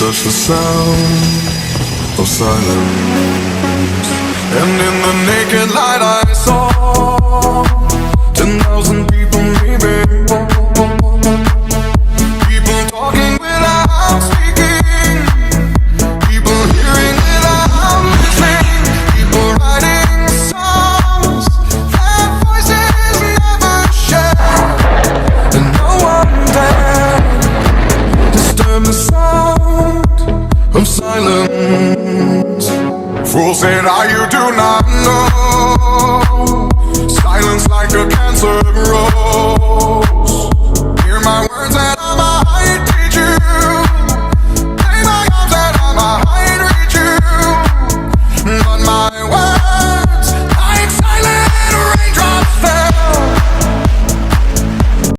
touch the sound of silence. And in the naked light I saw 10,000 people maybe. People talking without speaking. People hearing without listening. People writing songs that voices never share. And no one dared disturb the sound of silence. Fools said, you do not know. Silence like a cancer grows.